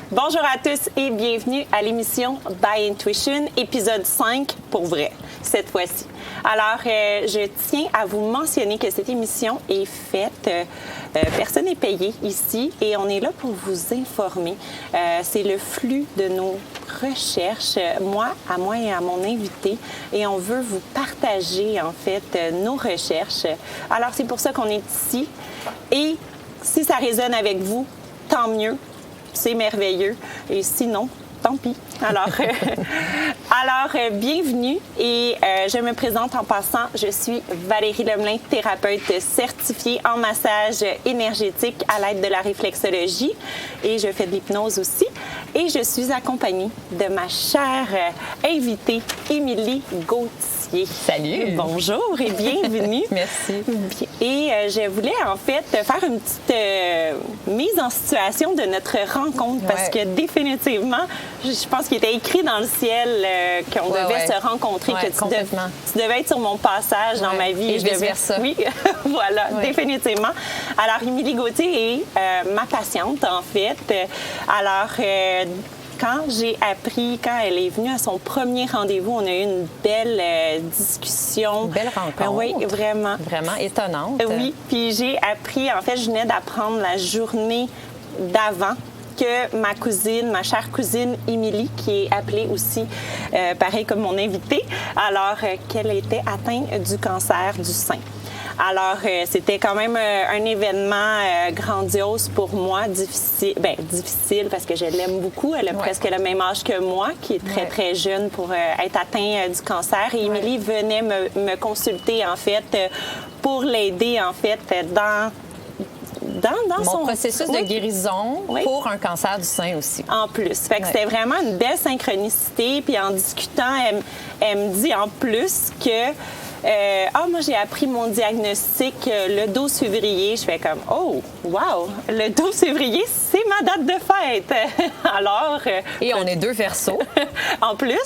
Bonjour à tous et bienvenue à l'émission By Intuition, épisode 5 pour vrai, cette fois-ci. Alors, je tiens à vous mentionner que cette émission est faite, personne n'est payé ici et on est là pour vous informer. C'est le flux de nos recherches, moi et à mon invité, et on veut vous partager en fait nos recherches. Alors, c'est pour ça qu'on est ici et si ça résonne avec vous, tant mieux. C'est merveilleux. Et sinon, tant pis. Alors, bienvenue. Et je me présente en passant. Je suis Valérie Lemelin, thérapeute certifiée en massage énergétique à l'aide de la réflexologie. Et je fais de l'hypnose aussi. Et je suis accompagnée de ma chère invitée, Émilie Gauthier. Salut! Bonjour et bienvenue. Merci. Et je voulais en fait faire une petite mise en situation de notre rencontre parce que définitivement, je pense qu'il était écrit dans le ciel qu'on devait se rencontrer, que tu devais être sur mon passage dans ma vie. Et je devais faire ça. Oui, voilà, définitivement. Alors, Émilie Gauthier est ma patiente en fait. Alors, quand elle est venue à son premier rendez-vous, on a eu une belle discussion. Une belle rencontre. Oui, vraiment. Vraiment étonnante. Oui, puis j'ai appris, en fait, je venais d'apprendre la journée d'avant que ma chère cousine Émilie, qui est appelée aussi, pareil comme mon invitée, alors qu'elle était atteinte du cancer du sein. Alors, c'était quand même un événement grandiose pour moi, difficile parce que je l'aime beaucoup. Elle a presque le même âge que moi, qui est très, très jeune pour être atteinte du cancer. Et Émilie venait me consulter, en fait, pour l'aider, en fait, dans mon processus de guérison pour un cancer du sein aussi. En plus. Fait que c'était vraiment une belle synchronicité. Puis en discutant, elle me dit en plus que moi, j'ai appris mon diagnostic le 12 février. Je fais comme, oh, wow, le 12 février, c'est ma date de fête. Alors... Et on est deux Verseaux. en plus.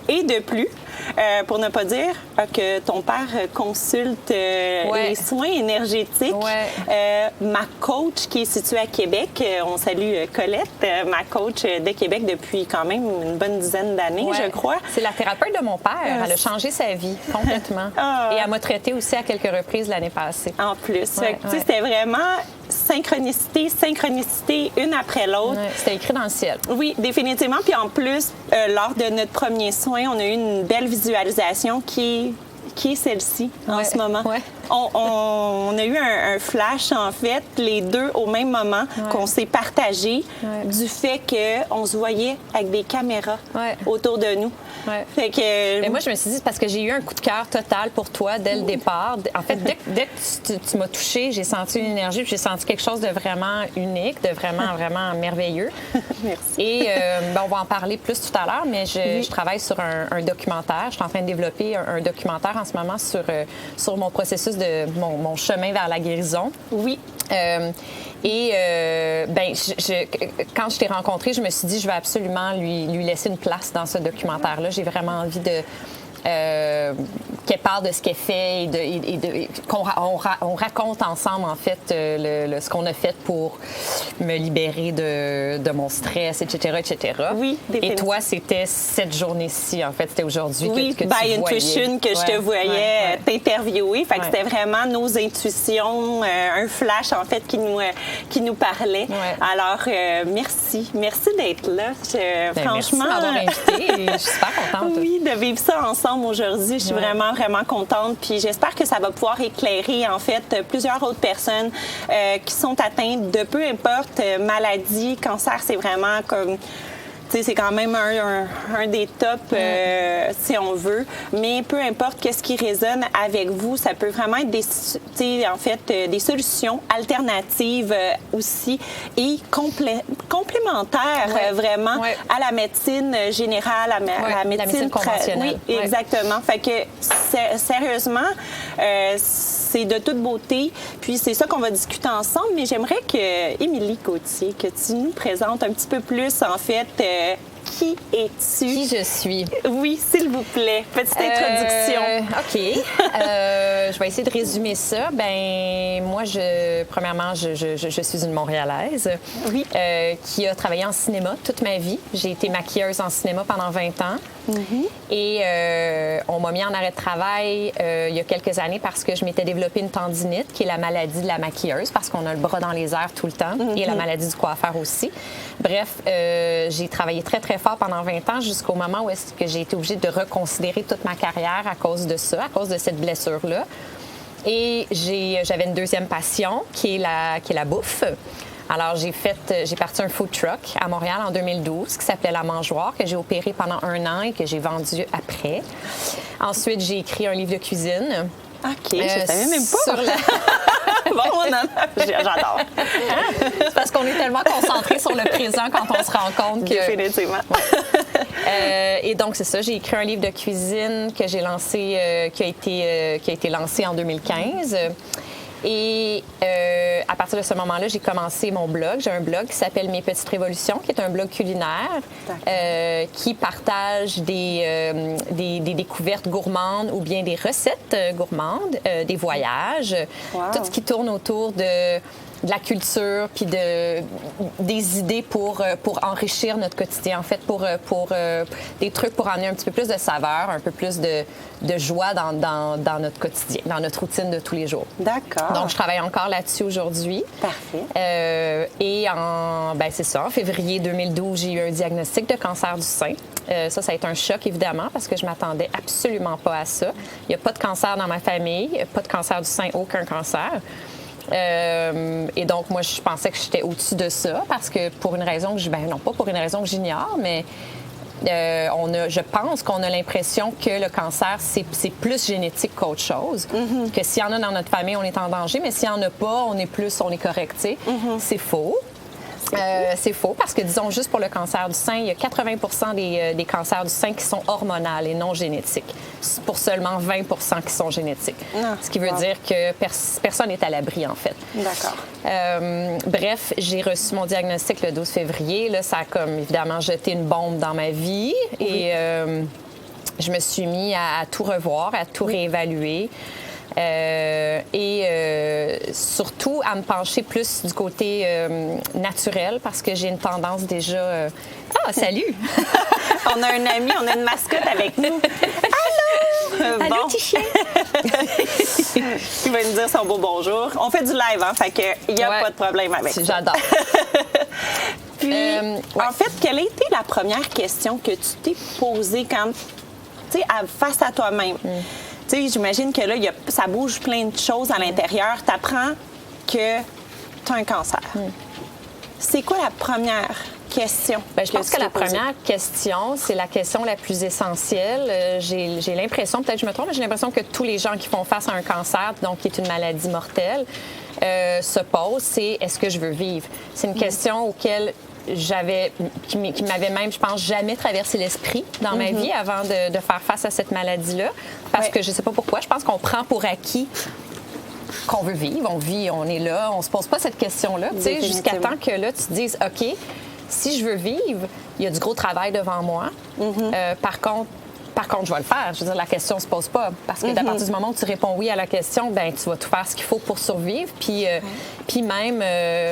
Et de plus, pour ne pas dire que ton père consulte les soins énergétiques. Ma coach qui est située à Québec, on salue Colette, ma coach de Québec depuis quand même une bonne dizaine d'années, je crois. C'est la thérapeute de mon père. Elle a changé sa vie complètement. Et elle m'a traitée aussi à quelques reprises l'année passée. En plus. C'était vraiment synchronicité, une après l'autre. C'était écrit dans le ciel. Oui, définitivement. Puis en plus, lors de notre premier soin, on a eu une belle visualisation qui est celle-ci en ce moment. On a eu un flash, en fait, les deux au même moment, qu'on s'est partagé du fait qu'on se voyait avec des caméras autour de nous. Fait que... Mais moi, je me suis dit, parce que j'ai eu un coup de cœur total pour toi dès le départ. En fait, dès que tu m'as touchée, j'ai senti une énergie, puis j'ai senti quelque chose de vraiment unique, de vraiment, vraiment merveilleux. Merci. Et on va en parler plus tout à l'heure, mais je travaille sur un documentaire. Je suis en train de développer un documentaire en ce moment sur mon processus de mon chemin vers la guérison. Oui. Quand je t'ai rencontrée, je me suis dit, je vais absolument lui laisser une place dans ce documentaire-là. J'ai vraiment envie qu'elle parle de ce qu'elle fait et qu'on raconte ensemble, en fait, ce qu'on a fait pour me libérer de mon stress, etc., etc. Oui, et toi, c'était cette journée-ci, en fait. C'était aujourd'hui que tu By voyais. Intuition, que je te voyais t'interviewer. Fait que c'était vraiment nos intuitions, un flash, en fait, qui nous parlait. Alors, merci. Merci d'être là. Merci Franchement... de m'avoir invitée. Je suis super contente. Oui, de vivre ça ensemble aujourd'hui. Je suis vraiment, vraiment contente. Puis j'espère que ça va pouvoir éclairer, en fait, plusieurs autres personnes qui sont atteintes de peu importe maladie. Cancer, c'est vraiment comme... c'est quand même un des tops, si on veut. Mais peu importe qu'est-ce qui résonne avec vous, ça peut vraiment être des solutions alternatives aussi et complémentaires vraiment à la médecine générale, à la médecine conventionnelle. Oui, exactement. Fait que sérieusement, c'est de toute beauté. Puis c'est ça qu'on va discuter ensemble. Mais j'aimerais que Émilie Gauthier, que tu nous présentes un petit peu plus, en fait, qui es-tu? Qui je suis? Oui, s'il vous plaît. Petite introduction. OK. Je vais essayer de résumer ça. Ben moi, premièrement, je suis une Montréalaise qui a travaillé en cinéma toute ma vie. J'ai été maquilleuse en cinéma pendant 20 ans. Et on m'a mis en arrêt de travail il y a quelques années parce que je m'étais développé une tendinite, qui est la maladie de la maquilleuse, parce qu'on a le bras dans les airs tout le temps, et la maladie du coiffeur aussi. Bref, j'ai travaillé très, très fort pendant 20 ans jusqu'au moment où est-ce que j'ai été obligée de reconsidérer toute ma carrière à cause de ça, à cause de cette blessure-là. Et j'avais une deuxième passion, qui est la bouffe. Alors, j'ai parti un food truck à Montréal en 2012 qui s'appelait La Mangeoire, que j'ai opéré pendant 1 an et que j'ai vendu après. Ensuite, j'ai écrit un livre de cuisine. OK, je savais même pas. Bon, j'adore. C'est parce qu'on est tellement concentré sur le présent quand on se rend compte que... Définitivement. Et donc, c'est ça. J'ai écrit un livre de cuisine que j'ai lancé, qui a été lancé en 2015. Et à partir de ce moment-là, j'ai commencé mon blog. J'ai un blog qui s'appelle Mes Petites Révolutions, qui est un blog culinaire qui partage des découvertes gourmandes ou bien des recettes gourmandes, des voyages, tout ce qui tourne autour de la culture puis des idées pour enrichir notre quotidien, en fait, pour des trucs pour amener un petit peu plus de saveur, un peu plus de joie dans notre quotidien, dans notre routine de tous les jours. D'accord. Donc, je travaille encore là-dessus aujourd'hui. Parfait. Et c'est ça, en février 2012, j'ai eu un diagnostic de cancer du sein. Ça a été un choc, évidemment, parce que je m'attendais absolument pas à ça. Il n'y a pas de cancer dans ma famille, pas de cancer du sein, aucun cancer. Et donc, moi, je pensais que j'étais au-dessus de ça parce que pour une raison que non pas pour une raison que j'ignore, mais je pense qu'on a l'impression que le cancer, c'est plus génétique qu'autre chose. Que s'il y en a dans notre famille, on est en danger, mais s'il n'y en a pas, on est correct, tu sais. C'est faux. C'est faux parce que, disons, juste pour le cancer du sein, il y a 80 des cancers du sein qui sont hormonaux et non génétiques, pour seulement 20 qui sont génétiques. Ce qui veut dire que personne n'est à l'abri, en fait. D'accord. Bref, j'ai reçu mon diagnostic le 12 février. Là, ça a comme, évidemment, jeté une bombe dans ma vie et je me suis mis à tout revoir, à tout réévaluer. Surtout à me pencher plus du côté naturel parce que j'ai une tendance déjà... Ah, salut! On a un ami, on a une mascotte avec nous. Allô! Allô, petit chien! Il va nous dire son beau bonjour. On fait du live, hein? Fait qu'il n'y a pas de problème avec ça. J'adore. Puis, en fait, quelle a été la première question que tu t'es posée quand, tu sais, face à toi-même? Tu sais, j'imagine que là, ça bouge plein de choses à l'intérieur. Tu apprends que tu as un cancer. C'est quoi la première question? Je pense que la première question, c'est la question la plus essentielle. J'ai l'impression, peut-être que je me trompe, mais j'ai l'impression que tous les gens qui font face à un cancer, donc qui est une maladie mortelle, se posent, c'est est-ce que je veux vivre? C'est une question auquel qui m'avait même, je pense, jamais traversé l'esprit dans ma vie avant de faire face à cette maladie-là. Parce que je sais pas pourquoi, je pense qu'on prend pour acquis qu'on veut vivre. On vit, on est là, on se pose pas cette question-là, tu sais, jusqu'à temps que là, tu te dises, OK, si je veux vivre, il y a du gros travail devant moi. Par contre, je vais le faire. Je veux dire, la question ne se pose pas. Parce que à partir du moment où tu réponds oui à la question, ben tu vas tout faire ce qu'il faut pour survivre. Puis même,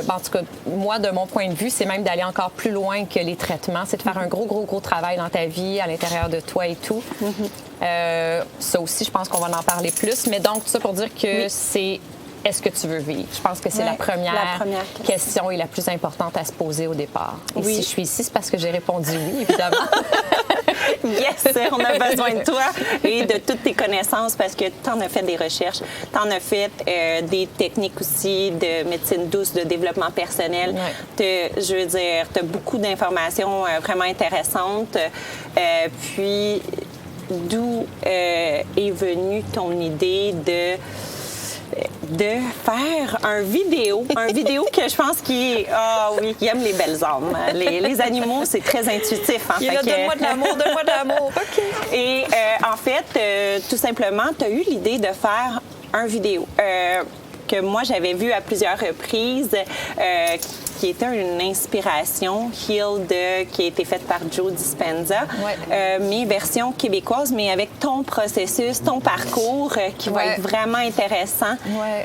en tout cas, moi, de mon point de vue, c'est même d'aller encore plus loin que les traitements. C'est de faire un gros travail dans ta vie, à l'intérieur de toi et tout. Ça aussi, je pense qu'on va en parler plus. Mais donc, tout ça pour dire que c'est... Est-ce que tu veux vivre? Je pense que c'est la première question et la plus importante à se poser au départ. Et si je suis ici, c'est parce que j'ai répondu oui, évidemment. Yes, on a besoin de toi et de toutes tes connaissances parce que tu en as fait des recherches, tu en as fait des techniques aussi de médecine douce, de développement personnel. Je veux dire, tu as beaucoup d'informations vraiment intéressantes. Puis, d'où est venue ton idée de faire un vidéo que je pense qui aime les belles âmes. Les animaux, c'est très intuitif. Hein, donne-moi de l'amour. OK. Et en fait, tout simplement, tu as eu l'idée de faire un vidéo. que moi, j'avais vu à plusieurs reprises, qui était une inspiration, Healed, qui a été faite par Joe Dispenza, mais version québécoise, mais avec ton processus, ton parcours, qui va être vraiment intéressant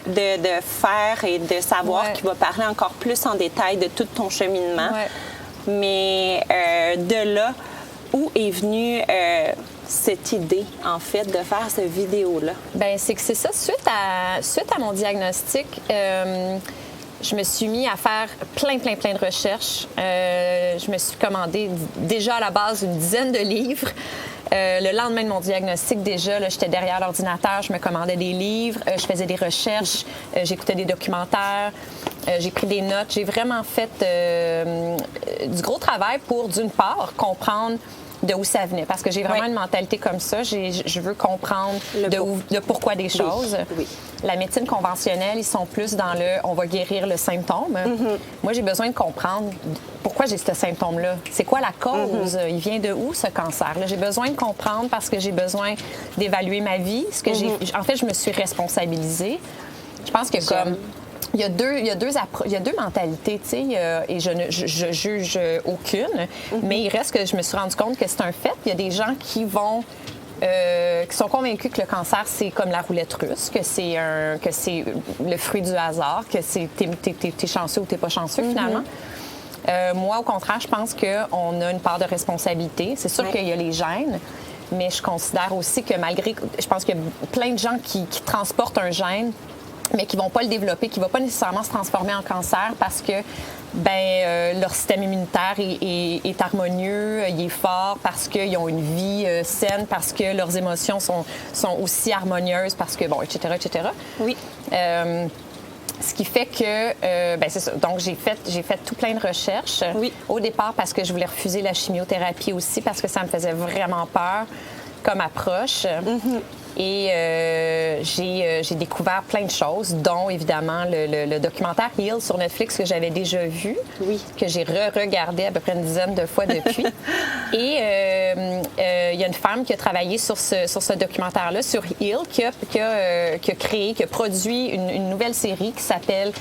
de faire et de savoir, qui va parler encore plus en détail de tout ton cheminement. Mais de là, où est venue cette idée, en fait, de faire cette vidéo-là? Bien, c'est que c'est ça. Suite à mon diagnostic, je me suis mis à faire plein de recherches. Je me suis commandé déjà à la base une dizaine de livres. Le lendemain de mon diagnostic, déjà, là, j'étais derrière l'ordinateur, je me commandais des livres, je faisais des recherches, j'écoutais des documentaires, j'ai pris des notes. J'ai vraiment fait du gros travail pour, d'une part, comprendre de où ça venait. Parce que j'ai vraiment une mentalité comme ça. Je veux comprendre de pourquoi des choses. Oui. La médecine conventionnelle, ils sont plus dans le « on va guérir le symptôme ». Moi, j'ai besoin de comprendre pourquoi j'ai ce symptôme-là. C'est quoi la cause? Il vient de où, ce cancer-là? J'ai besoin de comprendre parce que j'ai besoin d'évaluer ma vie. En fait, je me suis responsabilisée. Je pense que comme... Il y a deux mentalités, tu sais, et je juge aucune, mais il reste que je me suis rendu compte que c'est un fait. Il y a des gens qui sont convaincus que le cancer, c'est comme la roulette russe, que c'est le fruit du hasard, que t'es chanceux ou t'es pas chanceux, finalement. Moi, au contraire, je pense qu'on a une part de responsabilité. C'est sûr qu'il y a les gènes, mais je considère aussi que je pense qu'il y a plein de gens qui transportent un gène, mais qui ne vont pas le développer, qui ne va pas nécessairement se transformer en cancer parce que leur système immunitaire est harmonieux, il est fort, parce qu'ils ont une vie saine, parce que leurs émotions sont aussi harmonieuses, parce que, etc., etc. Oui. Ce qui fait que, c'est ça. Donc, j'ai fait tout plein de recherches. Oui. Au départ, parce que je voulais refuser la chimiothérapie aussi, parce que ça me faisait vraiment peur comme approche. Et j'ai découvert plein de choses, dont évidemment le documentaire Heal sur Netflix que j'avais déjà vu, que j'ai regardé à peu près une dizaine de fois depuis. Et il y a une femme qui a travaillé sur ce documentaire-là, sur Heal, qui a produit une nouvelle série qui s'appelle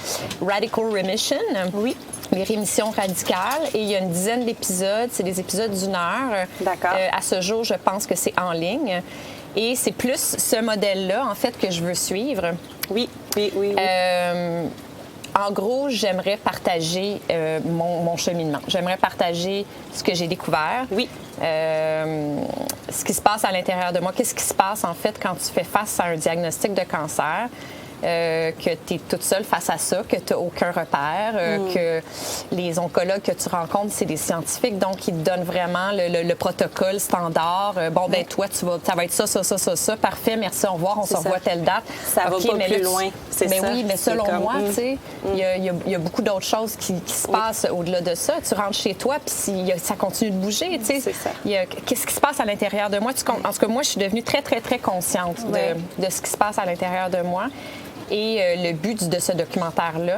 Radical Remission. Oui. Les rémissions radicales. Et il y a une dizaine d'épisodes. C'est des épisodes d'1 heure. D'accord. À ce jour, je pense que c'est en ligne. Et c'est plus ce modèle-là, en fait, que je veux suivre. Oui. En gros, j'aimerais partager mon cheminement. J'aimerais partager ce que j'ai découvert. Oui. Ce qui se passe à l'intérieur de moi. Qu'est-ce qui se passe, en fait, quand tu fais face à un diagnostic de cancer? Que tu es toute seule face à ça, que tu n'as aucun repère, que les oncologues que tu rencontres, c'est des scientifiques, donc ils te donnent vraiment le protocole standard. Toi, ça va être ça. Parfait, merci, au revoir, on se revoit telle date. Ça va pas plus loin, c'est ça. Oui, mais selon moi, tu sais, il y a beaucoup d'autres choses qui se passent au-delà de ça. Tu rentres chez toi, puis ça continue de bouger, tu sais. C'est ça. Qu'est-ce qui se passe à l'intérieur de moi? En tout cas, moi, je suis devenue très, très, très consciente de ce qui se passe à l'intérieur de moi. Et le but de ce documentaire-là,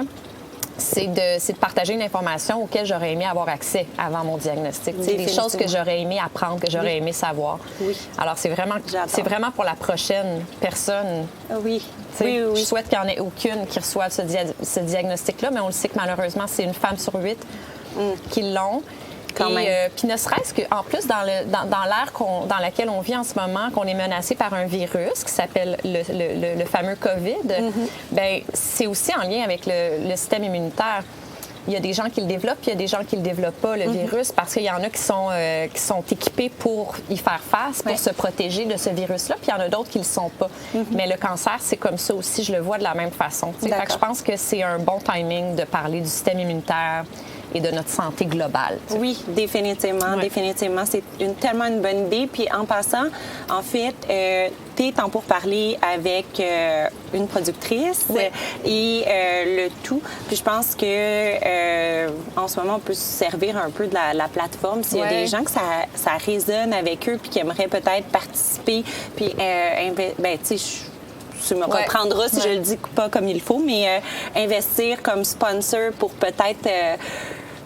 c'est de partager une information auquel j'aurais aimé avoir accès avant mon diagnostic. C'est des choses que j'aurais aimé apprendre, que j'aurais aimé savoir. Oui. Alors, c'est vraiment pour la prochaine personne. Oui. Je souhaite qu'il n'y en ait aucune qui reçoive ce diagnostic-là, mais on le sait que malheureusement, c'est une femme sur 8 qui l'ont. Puis ne serait-ce qu'en plus, dans l'ère dans laquelle on vit en ce moment, qu'on est menacé par un virus qui s'appelle le fameux COVID, c'est aussi en lien avec le système immunitaire. Il y a des gens qui le développent, puis il y a des gens qui le développent pas, le virus, parce qu'il y en a qui sont équipés pour y faire face, pour se protéger de ce virus-là, puis il y en a d'autres qui le sont pas. Mais le cancer, c'est comme ça aussi, je le vois de la même façon. Fait que je pense que c'est un bon timing de parler du système immunitaire et de notre santé globale. T'sais. Oui, définitivement. Définitivement. C'est tellement une bonne idée. Puis en passant, en fait, tu es en pourparlers avec une productrice et le tout. Puis je pense que en ce moment, on peut se servir un peu de la plateforme. S'il y a des gens que ça résonne avec eux puis qui aimeraient peut-être participer, puis tu sais, tu me reprendras si je le dis pas comme il faut, mais investir comme sponsor pour peut-être...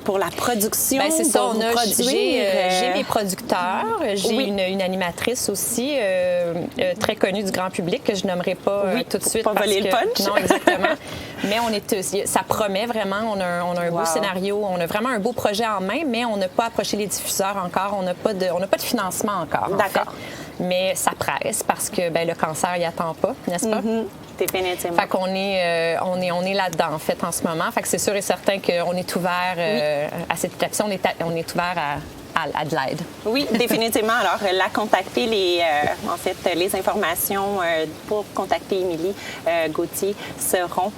pour la production. C'est ça, j'ai mes producteurs, j'ai une animatrice aussi très connu du grand public que je nommerai pas tout de suite. Pas voler le punch. Non, exactement. Mais ça promet vraiment. On a un beau scénario, on a vraiment un beau projet en main, mais on n'a pas approché les diffuseurs encore. On n'a pas de financement encore. D'accord. Mais ça presse parce que le cancer, il attend pas, n'est-ce pas? Définitivement. Fait qu'on est, on est là-dedans, en fait, en ce moment. Fait que c'est sûr et certain qu'on est ouvert à cette étape-ci. On est ouvert à de l'aide. Oui, définitivement. Alors, la contacter, les informations pour contacter Émilie Gauthier seront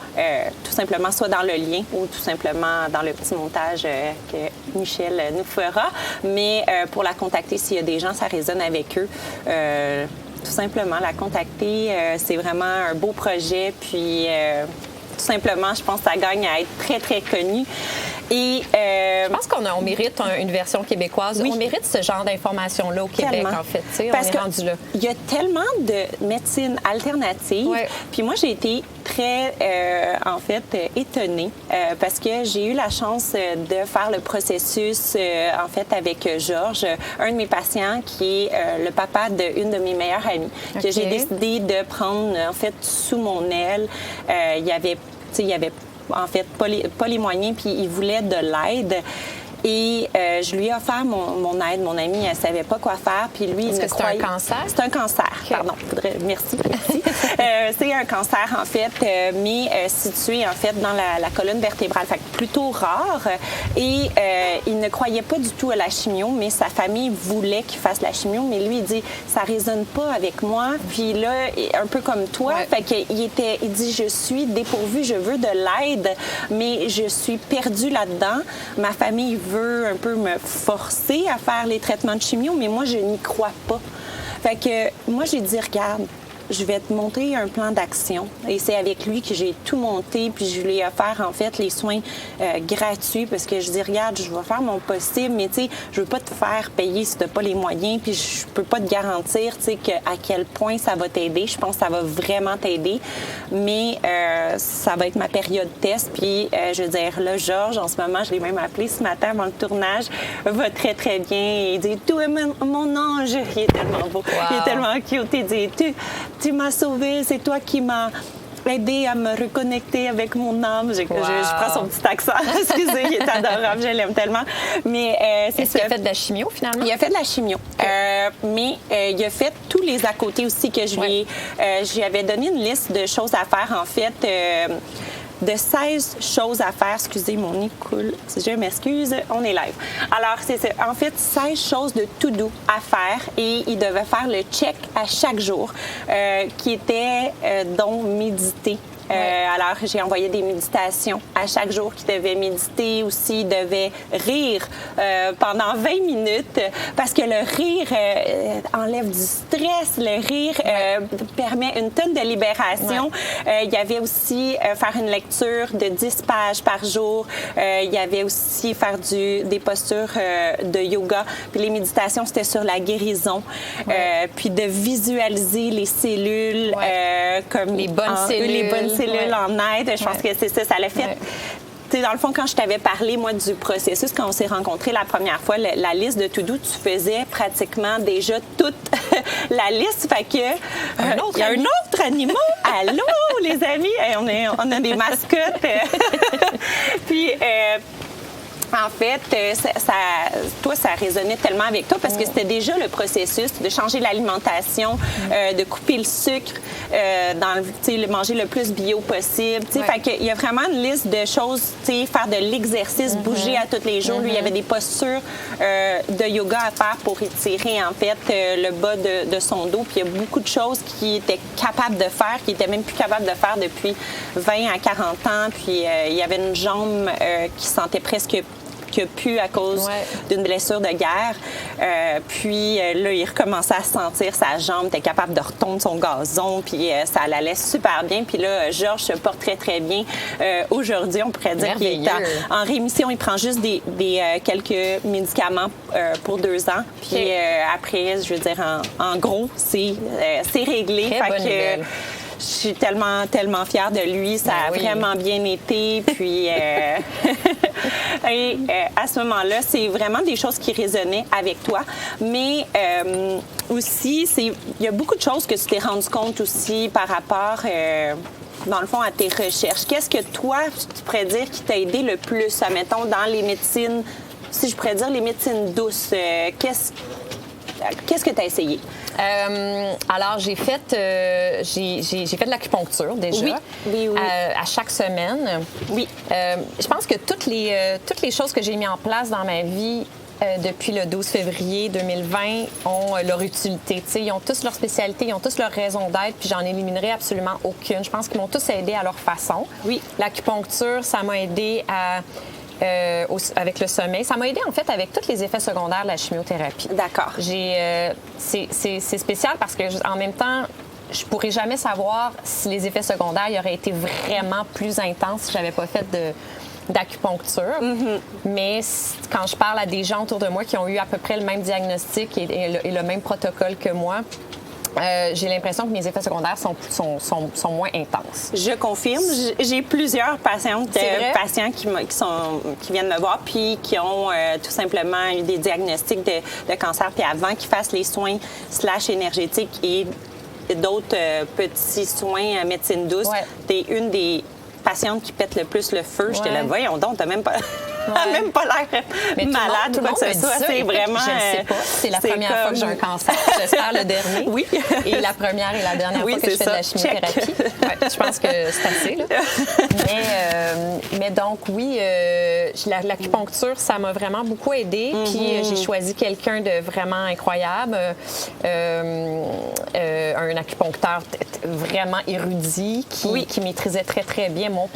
tout simplement soit dans le lien ou tout simplement dans le petit montage que Michel nous fera. Mais pour la contacter, s'il y a des gens, ça résonne avec eux. Tout simplement, la contacter, c'est vraiment un beau projet. Puis, tout simplement, je pense que ça gagne à être très, très connu. Et je pense qu'on mérite une version québécoise. Oui. On mérite ce genre d'informations-là au Québec, en fait. Parce on est rendu là. Il y a tellement de médecine alternative. Oui. Puis moi, j'ai été très, étonnée parce que j'ai eu la chance de faire le processus, avec Georges, un de mes patients qui est le papa d'une de mes meilleures amies, que j'ai décidé de prendre, sous mon aile. Il y avait pas les moyens, puis il voulait de l'aide. Et je lui ai offert mon aide. Mon amie, elle ne savait pas quoi faire. Puis lui, Est-ce que c'est un cancer? C'est un cancer, pardon. Merci. C'est un cancer, en fait, mais situé, en fait, dans la colonne vertébrale. Fait que plutôt rare. Et il ne croyait pas du tout à la chimio, mais sa famille voulait qu'il fasse la chimio. Mais lui, il dit, ça ne résonne pas avec moi. Puis là, un peu comme toi. Ouais. Fait qu'il dit, je suis dépourvue, je veux de l'aide, mais je suis perdue là-dedans. Ma famille veut un peu me forcer à faire les traitements de chimio, mais moi, je n'y crois pas. Fait que moi, j'ai dit, regarde, je vais te monter un plan d'action. Et c'est avec lui que j'ai tout monté, puis je lui ai offert, en fait, les soins gratuits, parce que je dis, regarde, je vais faire mon possible, mais tu sais, je veux pas te faire payer si tu n'as pas les moyens, puis je peux pas te garantir, tu sais, à quel point ça va t'aider. Je pense que ça va vraiment t'aider, mais ça va être ma période test, puis je veux dire, là, Georges, en ce moment, je l'ai même appelé ce matin avant le tournage, va très, très bien. Il dit, toi, mon ange, il est tellement beau, il est tellement cute, il dit, tu m'as sauvée, c'est toi qui m'as aidé à me reconnecter avec mon âme. Je prends son petit accent. Excusez, il est adorable, je l'aime tellement. Mais Est-ce qu'il a fait de la chimio, finalement? Il a fait de la chimio. Mais il a fait tous les à côté aussi que je lui avais donné une liste de choses à faire, en fait. De 16 choses à faire. Excusez, mon nez coule. Si je m'excuse, on est live. Alors, c'est en fait 16 choses de to-do à faire et il devait faire le check à chaque jour qui était dont méditer. Alors, j'ai envoyé des méditations à chaque jour qu'il devait méditer. Aussi, il devait rire pendant 20 minutes parce que le rire enlève du stress. Le rire permet une tonne de libération. Il y avait aussi faire une lecture de 10 pages par jour. Il y avait aussi faire des postures de yoga. Puis les méditations, c'était sur la guérison. Puis de visualiser les cellules comme les bonnes cellules. Cellules en aide. Je pense que c'est ça. Ça l'a fait. T'sais, dans le fond, quand je t'avais parlé, moi, du processus, quand on s'est rencontrés la première fois, la liste de to-do, tu faisais pratiquement déjà toute la liste. Fait que il y a un autre animal. Allô, les amis! On a des mascottes. Puis... en fait, ça résonnait tellement avec toi parce que c'était déjà le processus de changer l'alimentation, de couper le sucre, manger le plus bio possible. Fait qu'il y a vraiment une liste de choses, faire de l'exercice, bouger à tous les jours. Lui, il y avait des postures de yoga à faire pour étirer, en fait, le bas de son dos. Puis il y a beaucoup de choses qu'il était capable de faire, qu'il était même plus capable de faire depuis 20 à 40 ans. Puis il y avait une jambe qui sentait presque que pu à cause d'une blessure de guerre. Puis là, il recommençait à sentir sa jambe, était capable de retomber son gazon, puis ça allait super bien. Puis là, Georges se porte très, très bien. Aujourd'hui, on pourrait dire qu'il est en rémission. Il prend juste des quelques médicaments pour 2 ans. Puis après, je veux dire, en gros, c'est réglé. Très bonne nouvelle. je suis tellement, tellement fière de lui. Ça a vraiment bien été. Puis, et à ce moment-là, c'est vraiment des choses qui résonnaient avec toi. Mais aussi, il y a beaucoup de choses que tu t'es rendu compte aussi par rapport... dans le fond, à tes recherches. Qu'est-ce que toi, tu pourrais dire qui t'a aidé le plus, admettons, dans les médecines, si je pourrais dire les médecines douces, qu'est-ce que tu as essayé? Alors, j'ai fait de l'acupuncture déjà. Oui. À chaque semaine. Oui. Je pense que toutes les choses que j'ai mis en place dans ma vie depuis le 12 février 2020 ont leur utilité. T'sais, ils ont tous leur spécialité, ils ont tous leur raison d'être, puis j'en éliminerai absolument aucune. Je pense qu'ils m'ont tous aidé à leur façon. Oui. L'acupuncture, ça m'a aidé avec le sommeil. Ça m'a aidé, en fait, avec tous les effets secondaires de la chimiothérapie. D'accord. C'est spécial parce que, en même temps, je pourrais jamais savoir si les effets secondaires y auraient été vraiment plus intenses si j'avais pas fait d'acupuncture. Mm-hmm. Mais quand je parle à des gens autour de moi qui ont eu à peu près le même diagnostic et le même protocole que moi, j'ai l'impression que mes effets secondaires sont moins intenses. Je confirme. J'ai plusieurs patients qui viennent me voir puis qui ont tout simplement eu des diagnostics de cancer, puis avant qu'ils fassent les soins / énergétiques et d'autres petits soins à médecine douce, t'es une des patiente qui pète le plus le feu. J'étais là, voyons donc, t'as même pas l'air malade ou quoi que ce soit. C'est vraiment... Je ne sais pas. C'est la première fois que j'ai un cancer. J'espère le dernier. Oui. Et la première et la dernière fois que je fais de la chimiothérapie. Je pense que c'est assez, là. Mais donc, oui, l'acupuncture, ça m'a vraiment beaucoup aidée. Puis j'ai choisi quelqu'un de vraiment incroyable, un acupuncteur vraiment érudit qui maîtrisait très, très bien mon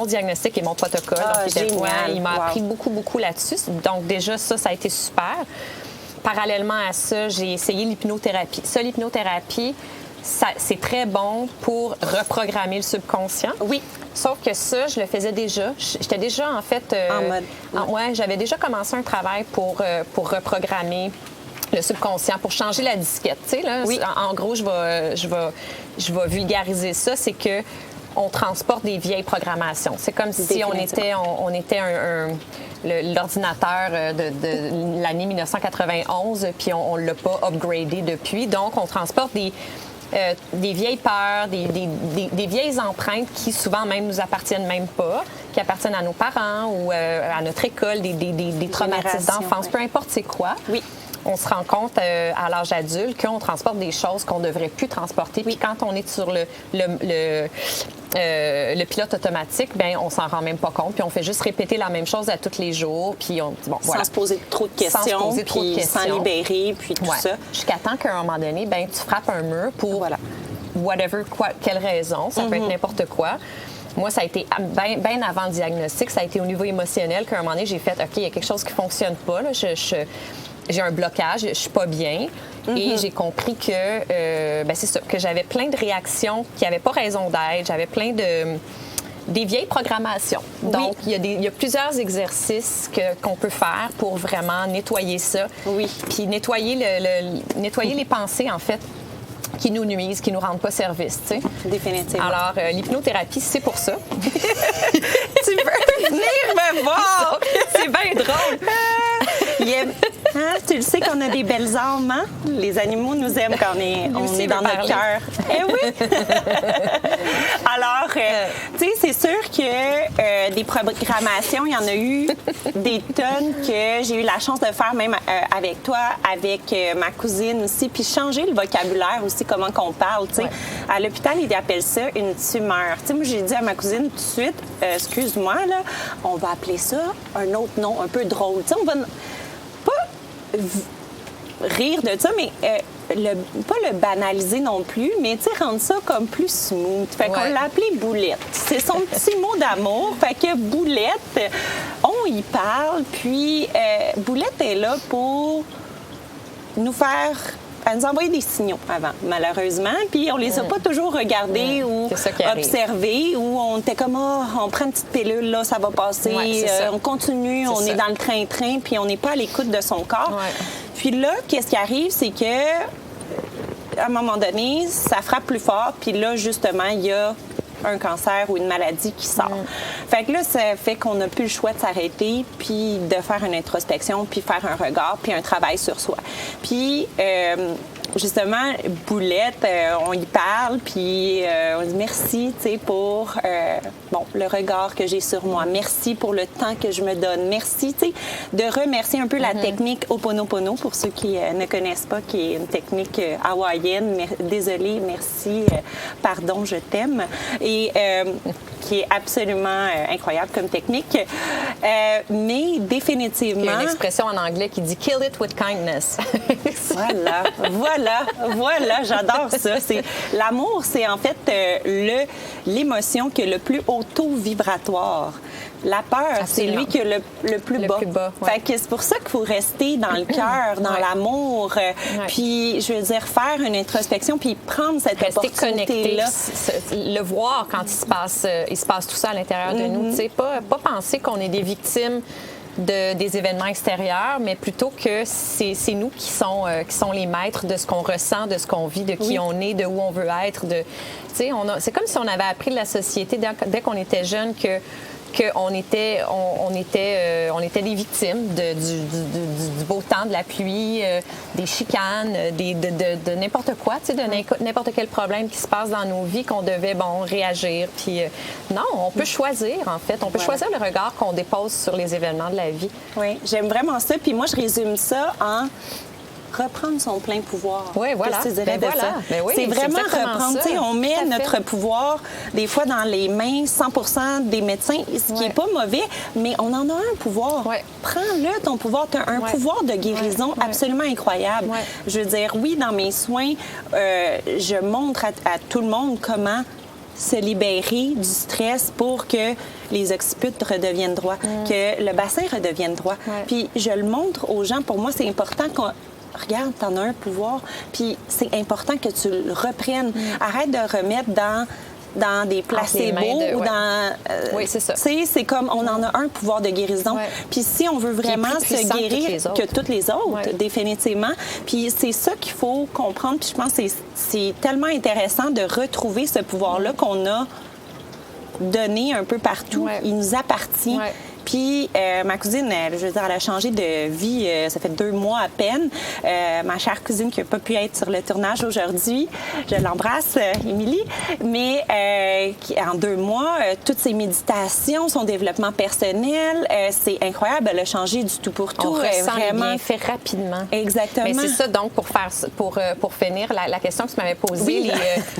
diagnostic et mon protocole. Il m'a appris beaucoup, beaucoup là-dessus. Donc, déjà, ça a été super. Parallèlement à ça, j'ai essayé l'hypnothérapie. Ça, l'hypnothérapie, c'est très bon pour reprogrammer le subconscient. Oui. Sauf que ça, je le faisais déjà. J'étais déjà, en fait... en mode. J'avais déjà commencé un travail pour reprogrammer le subconscient, pour changer la disquette. Tu sais, là, en gros, je vais vulgariser ça. C'est que on transporte des vieilles programmations. C'est comme si on était l'ordinateur de l'année 1991, puis on ne l'a pas upgradé depuis. Donc, on transporte des vieilles peurs, des vieilles empreintes qui souvent même nous appartiennent même pas, qui appartiennent à nos parents ou à notre école, des traumatismes d'enfance, peu importe c'est quoi. Oui. On se rend compte à l'âge adulte qu'on transporte des choses qu'on ne devrait plus transporter. Puis quand on est sur le pilote automatique, bien, on s'en rend même pas compte. Puis on fait juste répéter la même chose à tous les jours. Puis sans se poser trop de questions, puis sans libérer, puis tout ça. Jusqu'à temps qu'à un moment donné, bien, tu frappes un mur pour whatever, quelle raison. Ça peut être n'importe quoi. Moi, ça a été bien avant le diagnostic. Ça a été au niveau émotionnel qu'à un moment donné, j'ai fait, OK, il y a quelque chose qui ne fonctionne pas. Là. J'ai un blocage, je suis pas bien. Et j'ai compris que, c'est ça, que j'avais plein de réactions qui n'avaient pas raison d'être. J'avais plein des vieilles programmations. Donc, il y a plusieurs exercices qu'on peut faire pour vraiment nettoyer ça. Oui. Puis nettoyer les pensées, en fait, qui nous nuisent, qui nous rendent pas service, tu sais. Définitivement. Alors, l'hypnothérapie, c'est pour ça. Tu peux venir me voir! C'est bien drôle! Tu le sais qu'on a des belles âmes, hein? Les animaux nous aiment quand on est dans notre cœur. Eh oui! Alors, tu sais, c'est sûr que des programmations, il y en a eu des tonnes que j'ai eu la chance de faire même avec toi, avec ma cousine aussi, puis changer le vocabulaire aussi, comment qu'on parle, tu sais. Ouais. À l'hôpital, ils appellent ça une tumeur. Tu sais, moi, j'ai dit à ma cousine tout de suite, excuse-moi, là, on va appeler ça un autre nom, un peu drôle. Tu sais, on va pas rire de ça, mais pas le banaliser non plus, mais tu sais, rendre ça comme plus smooth. Fait qu'on l'a appelé Boulette. C'est son petit mot d'amour. Fait que Boulette, on y parle, puis Boulette est là pour nous envoyer des signaux avant, malheureusement. Puis on les a pas toujours regardés ou observés, ou on était comme, on prend une petite pilule, là, ça va passer. On continue, on est dans le train-train, puis on n'est pas à l'écoute de son corps. Ouais. Puis là, qu'est-ce qui arrive, c'est que à un moment donné, ça frappe plus fort, puis là, justement, il y a un cancer ou une maladie qui sort. Fait que là, ça fait qu'on n'a plus le choix de s'arrêter, puis de faire une introspection, puis faire un regard, puis un travail sur soi. Puis, justement, Boulette, on y parle, puis on dit merci, tu sais, pour le regard que j'ai sur moi. Merci pour le temps que je me donne. Merci, tu sais, de remercier un peu la technique Ho'oponopono, pour ceux qui ne connaissent pas, qui est une technique hawaïenne. Désolée, merci, pardon, je t'aime. Et qui est absolument incroyable comme technique. Mais définitivement... Il y a une expression en anglais qui dit « kill it with kindness ». Voilà, j'adore ça. L'amour, c'est en fait l'émotion qui est le plus auto-vibratoire. La peur, c'est lui qui est le plus bas. Fait que c'est pour ça qu'il faut rester dans le cœur, dans l'amour, puis, je veux dire, faire une introspection, puis prendre cette opportunité-là. Le voir quand il se passe tout ça à l'intérieur de nous. Tu sais, pas penser qu'on est des victimes des événements extérieurs, mais plutôt que c'est nous qui sont les maîtres de ce qu'on ressent, de ce qu'on vit, de qui on est, de où on veut être. C'est comme si on avait appris de la société dès qu'on était jeune qu'on était des victimes du beau temps, de la pluie, des chicanes, de n'importe quoi, de n'importe quel problème qui se passe dans nos vies, qu'on devait réagir. Puis non, on peut choisir, en fait. On peut choisir le regard qu'on dépose sur les événements de la vie. Oui, j'aime vraiment ça. Puis moi, je résume ça en reprendre son plein pouvoir. Oui, voilà. Qu'est-ce que tu dirais de ça? Oui, c'est vraiment reprendre. On met notre pouvoir, des fois, dans les mains 100% des médecins, ce qui n'est pas mauvais, mais on en a un pouvoir. Prends-le, ton pouvoir. Tu as un pouvoir de guérison absolument incroyable. Je veux dire, oui, dans mes soins, je montre à tout le monde comment se libérer du stress pour que les occiputes redeviennent droits, que le bassin redevienne droit. Puis je le montre aux gens. Pour moi, c'est important qu'on... Regarde, t'en as un pouvoir, puis c'est important que tu le reprennes. Arrête de remettre dans des placebos ou dans... oui, c'est ça. Tu sais, c'est comme on en a un pouvoir de guérison. Puis si on veut vraiment se guérir que toutes les autres, définitivement. Puis c'est ça qu'il faut comprendre. Puis je pense que c'est tellement intéressant de retrouver ce pouvoir-là qu'on a donné un peu partout. Il nous appartient. Puis ma cousine, je veux dire, elle a changé de vie, ça fait 2 mois à peine. Ma chère cousine qui n'a pas pu être sur le tournage aujourd'hui, je l'embrasse, Émilie, mais en 2 mois, toutes ses méditations, son développement personnel, c'est incroyable. Elle a changé du tout pour tout. On ressent vraiment bien fait rapidement. Exactement. Mais c'est ça, donc, pour finir, la question que tu m'avais posée,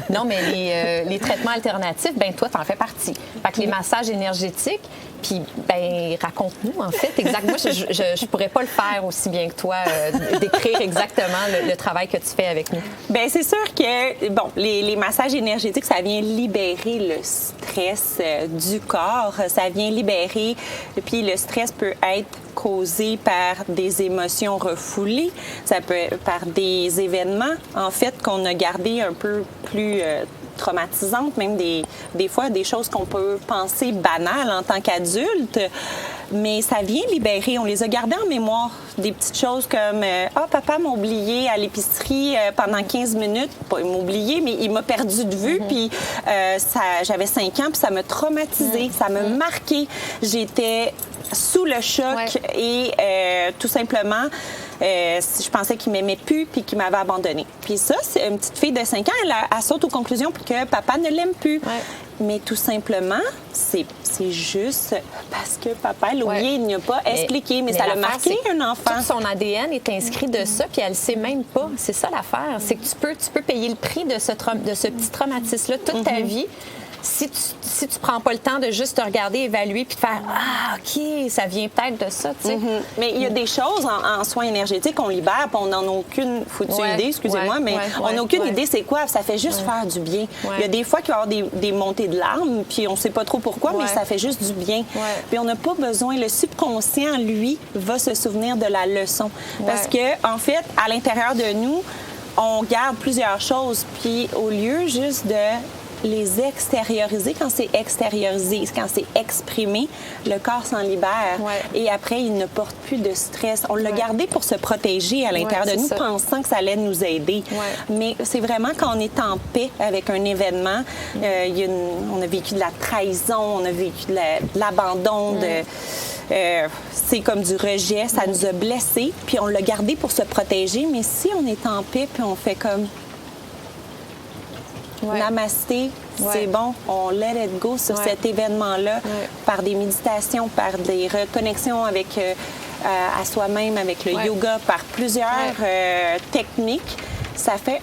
les traitements alternatifs, bien, toi, tu en fais partie. Fait que les massages énergétiques, puis, ben, raconte-nous, en fait, exactement. Moi, je pourrais pas le faire aussi bien que toi, décrire exactement le travail que tu fais avec nous. Bien, c'est sûr que, bon, les massages énergétiques, ça vient libérer le stress du corps. Ça vient libérer, puis le stress peut être causé par des émotions refoulées. Ça peut être par des événements, en fait, qu'on a gardés un peu plus... traumatisantes, même des fois des choses qu'on peut penser banales en tant qu'adulte, mais ça vient libérer. On les a gardées en mémoire. Des petites choses comme « Ah, papa m'a oublié à l'épicerie pendant 15 minutes. » Pas il m'a oublié, mais il m'a perdu de vue. Puis j'avais 5 ans, puis ça m'a traumatisée, ça m'a marqué. J'étais sous le choc et tout simplement... je pensais qu'il m'aimait plus puis qu'il m'avait abandonnée. Puis ça, c'est une petite fille de 5 ans, elle saute aux conclusions que papa ne l'aime plus. Mais tout simplement, c'est juste parce que papa l'a oublié, il n'y a pas expliqué, mais ça l'a marqué un enfant. Tout son ADN est inscrit de ça, puis elle ne sait même pas. C'est ça l'affaire. C'est que tu peux payer le prix de ce petit traumatisme-là toute ta vie. Si tu prends pas le temps de juste te regarder, évaluer, puis de faire « Ah, OK, ça vient peut-être de ça, tu sais. Mais il y a des choses en soins énergétiques qu'on libère, puis on n'en a aucune foutue idée, excusez-moi, mais on n'a aucune idée c'est quoi. Ça fait juste faire du bien. Il y a des fois qu'il va y avoir des montées de larmes, puis on sait pas trop pourquoi, mais ça fait juste du bien. Puis on n'a pas besoin. Le subconscient, lui, va se souvenir de la leçon. Parce que, en fait, à l'intérieur de nous, on garde plusieurs choses, puis au lieu juste de les extérioriser. Quand c'est extériorisé, quand c'est exprimé, le corps s'en libère. Ouais. Et après, il ne porte plus de stress. On l'a gardé pour se protéger à l'intérieur de nous, pensant que ça allait nous aider. Ouais. Mais c'est vraiment quand on est en paix avec un événement, on a vécu de la trahison, on a vécu de l'abandon, c'est comme du rejet, ça nous a blessés, puis on l'a gardé pour se protéger. Mais si on est en paix, puis on fait comme namasté, c'est bon, on let it go sur cet événement-là par des méditations, par des reconnexions avec à soi-même, avec le yoga, par plusieurs techniques. Ça fait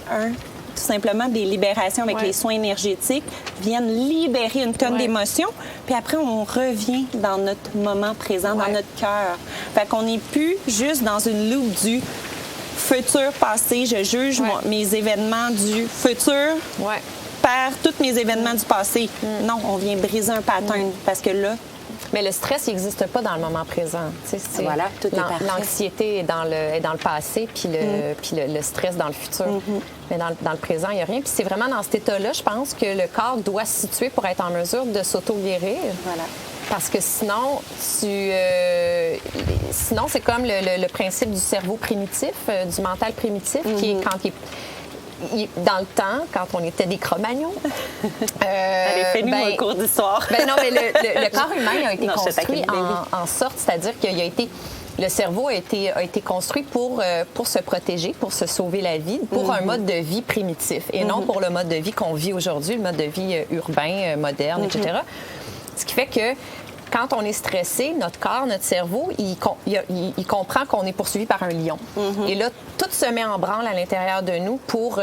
tout simplement des libérations avec les soins énergétiques, viennent libérer une tonne d'émotions, puis après, on revient dans notre moment présent, dans notre cœur. Fait qu'on n'est plus juste dans une loupe du futur, passé, je juge mes événements du futur par tous mes événements du passé. Non, on vient briser un pattern parce que là... Mais le stress, il n'existe pas dans le moment présent. Voilà, tout est parfait. L'anxiété est dans le passé, puis le stress dans le futur. Mais dans le présent, il n'y a rien. Puis c'est vraiment dans cet état-là, je pense, que le corps doit se situer pour être en mesure de s'auto-guérir. Voilà. Parce que sinon, sinon c'est comme le principe du cerveau primitif, du mental primitif, qui est quand dans le temps, quand on était des Cro-Magnons... Allez, fais-nous un cours d'histoire. Non, mais le corps humain a été construit en sorte, c'est-à-dire qu'il a été... Le cerveau a été construit pour se protéger, pour se sauver la vie, pour un mode de vie primitif, et non pour le mode de vie qu'on vit aujourd'hui, le mode de vie urbain, moderne, etc. Ce qui fait que quand on est stressé, notre corps, notre cerveau, il comprend qu'on est poursuivi par un lion. Et là, tout se met en branle à l'intérieur de nous pour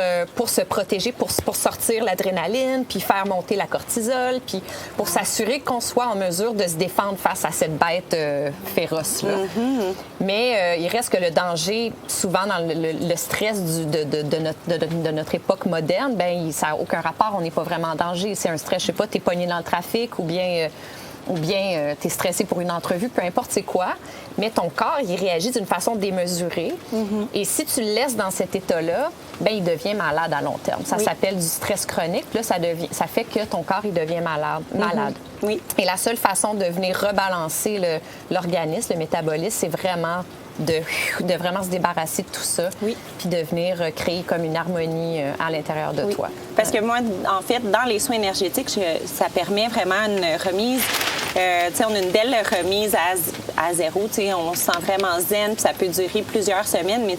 se protéger, pour sortir l'adrénaline, puis faire monter la cortisol, puis pour s'assurer qu'on soit en mesure de se défendre face à cette bête féroce-là. Mais il reste que le danger, souvent dans le stress de notre époque moderne, ben ça n'a aucun rapport, on n'est pas vraiment en danger. C'est un stress, je sais pas, t'es pogné dans le trafic ou bien tu es stressé pour une entrevue, peu importe c'est quoi, mais ton corps, il réagit d'une façon démesurée. Et si tu le laisses dans cet état-là, ben il devient malade à long terme. Ça s'appelle du stress chronique. Là, ça fait que ton corps, il devient malade. Oui. Et la seule façon de venir rebalancer l'organisme, le métabolisme, c'est vraiment de vraiment se débarrasser de tout ça, puis de venir créer comme une harmonie à l'intérieur de toi. Parce que moi, en fait, dans les soins énergétiques, ça permet vraiment une remise. On a une belle remise à zéro. On se sent vraiment zen, puis ça peut durer plusieurs semaines. Mais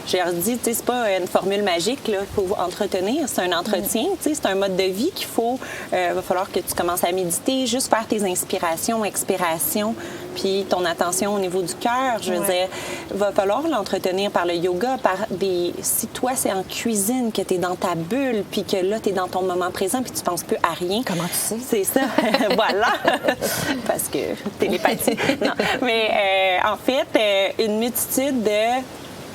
je leur dis, c'est pas une formule magique. Il faut entretenir. C'est un entretien. C'est un mode de vie qu'il faut. Va falloir que tu commences à méditer, juste faire tes inspirations, expirations, puis ton attention au niveau du cœur. Je veux dire, va falloir l'entretenir par le yoga, si toi, c'est en cuisine, que tu es dans ta bulle, puis que là, tu es dans ton moment présent, puis tu penses plus à rien. Comment tu sais? C'est ça. Voilà. Parce que télépathie. Non. Mais en fait, une multitude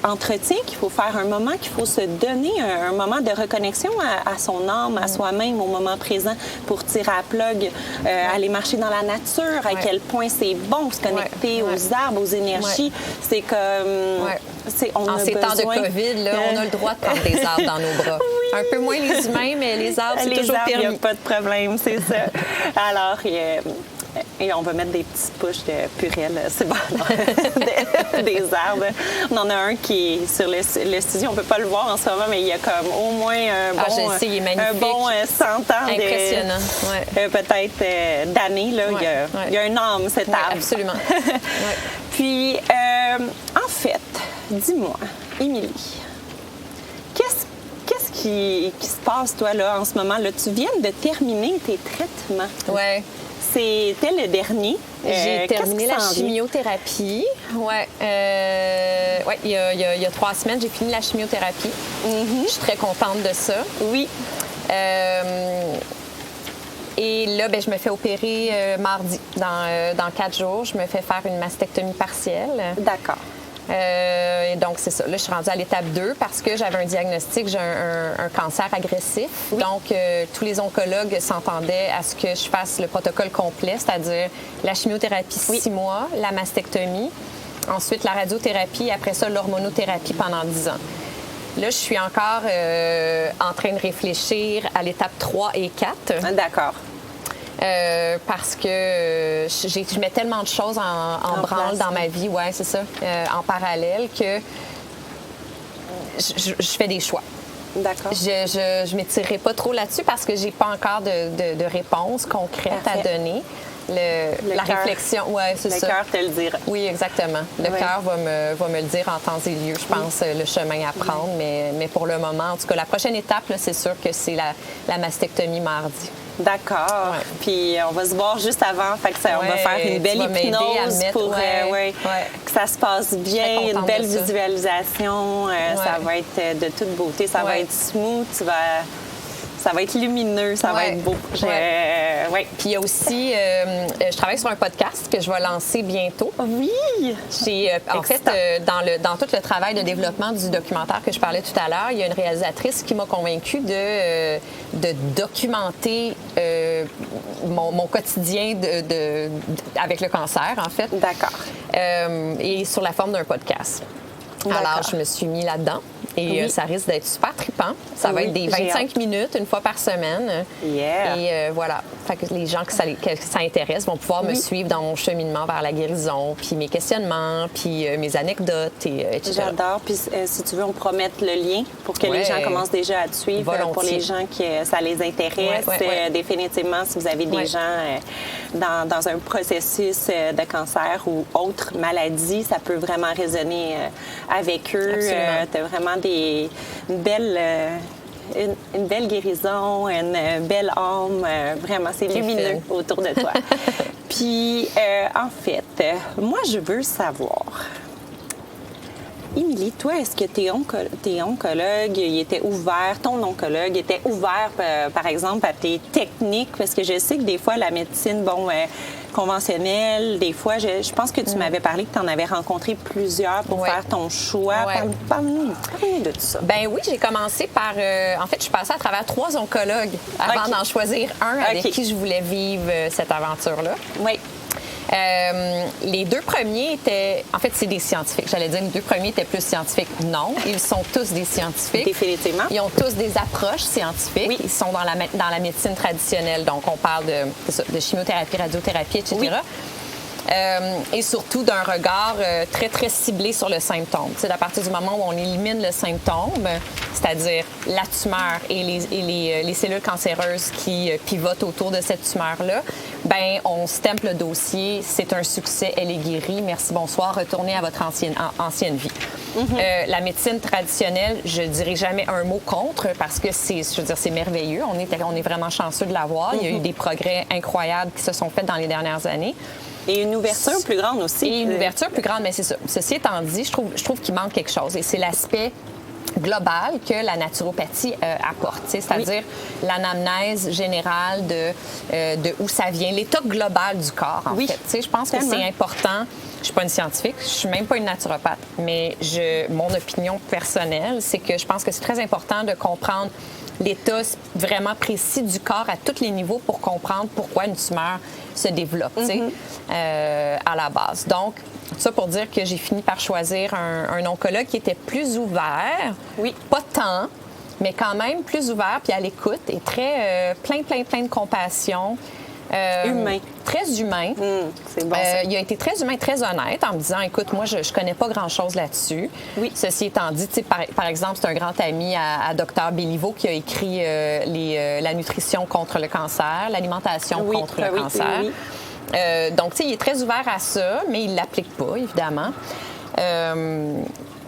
d'entretiens qu'il faut faire, un moment qu'il faut se donner, un moment de reconnexion à son âme, à soi-même, au moment présent, pour tirer à plug, aller marcher dans la nature, à quel point c'est bon, se connecter aux arbres, aux énergies. C'est comme... En ces temps de COVID, là, on a le droit de prendre des arbres dans nos bras. Un peu moins les humains, mais les arbres, c'est toujours permis. Il n'y a pas de problème, c'est ça. Alors, et on va mettre des petites pouches de purée, c'est bon, des arbres. On en a un qui est sur le studio, on ne peut pas le voir en ce moment, mais il y a comme au moins un bon 100 ans impressionnant. Peut-être d'années. Là. Il y a un âme, cet arbre. Absolument. Puis, en fait, dis-moi, Émilie, qu'est-ce qui se passe, toi, là, en ce moment? Là, tu viens de terminer tes traitements. Oui. C'était le dernier. J'ai terminé la chimiothérapie. Il y a 3 semaines, j'ai fini la chimiothérapie. Je suis très contente de ça. Oui. Et là, je me fais opérer mardi. Dans 4 jours, je me fais faire une mastectomie partielle. D'accord. Et donc, c'est ça. Là, je suis rendue à l'étape 2 parce que j'avais un diagnostic, j'ai un cancer agressif. Oui. Donc, tous les oncologues s'entendaient à ce que je fasse le protocole complet, c'est-à-dire la chimiothérapie 6 mois, la mastectomie, ensuite la radiothérapie, après ça, l'hormonothérapie pendant 10 ans. Là, je suis encore en train de réfléchir à l'étape 3 et 4. D'accord. Parce que je mets tellement de choses en branle dans ma vie, ouais, c'est ça, en parallèle, que je fais des choix. D'accord. Je m'étirerai pas trop là-dessus parce que j'ai pas encore de réponse concrète à donner. La réflexion, oui, c'est ça. Le cœur te le dira. Oui, exactement. Le cœur va me le dire en temps et lieu, je pense, le chemin à prendre. Mais pour le moment, en tout cas, la prochaine étape, là, c'est sûr que c'est la mastectomie mardi. D'accord. Ouais. Puis on va se voir juste avant. Fait que on va faire une belle hypnose pour que ça se passe bien, une belle visualisation. Ça va être de toute beauté. Ça va être smooth. Ça va être lumineux, ça va être beau. Puis il y a aussi, je travaille sur un podcast que je vais lancer bientôt. Oui! En fait, dans tout le travail de développement du documentaire que je parlais tout à l'heure, il y a une réalisatrice qui m'a convaincue de documenter mon quotidien avec le cancer, en fait. D'accord. Et sur la forme d'un podcast. Alors, je me suis mis là-dedans. Et ça risque d'être super trippant. Ça va être des 25 minutes, une fois par semaine. Yeah. Et voilà. Fait que les gens que ça intéresse vont pouvoir me suivre dans mon cheminement vers la guérison, puis mes questionnements, puis mes anecdotes, etc. J'adore. Puis si tu veux, on pourra mettre le lien pour que les gens commencent déjà à te suivre. Volontiers. Pour les gens qui ça les intéresse. Définitivement, si vous avez des gens dans un processus de cancer ou autre maladie, ça peut vraiment résonner avec eux. Tu as vraiment une belle guérison, une belle âme. Vraiment, c'est lumineux autour de toi. Puis, en fait, moi, je veux savoir... Émilie, toi, est-ce que tes oncologues, il était ouvert, ton oncologue était ouvert, par exemple, à tes techniques? Parce que je sais que des fois, la médecine, conventionnelle, des fois, je pense que tu m'avais parlé que tu en avais rencontré plusieurs pour faire ton choix. Parle-nous de tout ça. Ben oui, j'ai commencé par... en fait, je suis passée à travers 3 oncologues avant d'en choisir un avec qui je voulais vivre cette aventure-là. Oui. Les 2 premiers étaient... En fait, c'est des scientifiques. J'allais dire les 2 premiers étaient plus scientifiques. Non, ils sont tous des scientifiques. Définitivement. Ils ont tous des approches scientifiques. Oui. Ils sont dans la médecine traditionnelle. Donc, on parle de chimiothérapie, radiothérapie, etc. Oui. Et surtout d'un regard très, très ciblé sur le symptôme. C'est à partir du moment où on élimine le symptôme, c'est-à-dire la tumeur et les cellules cancéreuses qui pivotent autour de cette tumeur-là, ben on stampe le dossier, c'est un succès, elle est guérie, merci, bonsoir, retournez à votre ancienne vie. Mm-hmm. La médecine traditionnelle, je dirais jamais un mot contre parce que c'est merveilleux, on est vraiment chanceux de l'avoir. Mm-hmm. Il y a eu des progrès incroyables qui se sont faits dans les dernières années. Et une ouverture plus grande aussi. Et une ouverture plus grande, mais c'est ça. Ceci étant dit, je trouve qu'il manque quelque chose. Et c'est l'aspect global que la naturopathie apporte. C'est-à-dire l'anamnèse générale de où ça vient, l'état global du corps, en fait. Je pense que c'est important. Je ne suis pas une scientifique, je ne suis même pas une naturopathe, mais mon opinion personnelle, c'est que je pense que c'est très important de comprendre l'état vraiment précis du corps à tous les niveaux pour comprendre pourquoi une tumeur se développe, à la base. Donc, ça pour dire que j'ai fini par choisir un oncologue qui était plus ouvert, pas tant, mais quand même plus ouvert, puis à l'écoute, et très plein de compassion. Humain. Très humain. C'est bon, ça. Il a été très humain, très honnête en me disant, écoute, moi, je connais pas grand-chose là-dessus. Oui. Ceci étant dit, par exemple, c'est un grand ami à Dr Béliveau qui a écrit la nutrition contre le cancer, l'alimentation contre le cancer. Donc, tu sais, il est très ouvert à ça, mais il l'applique pas, évidemment.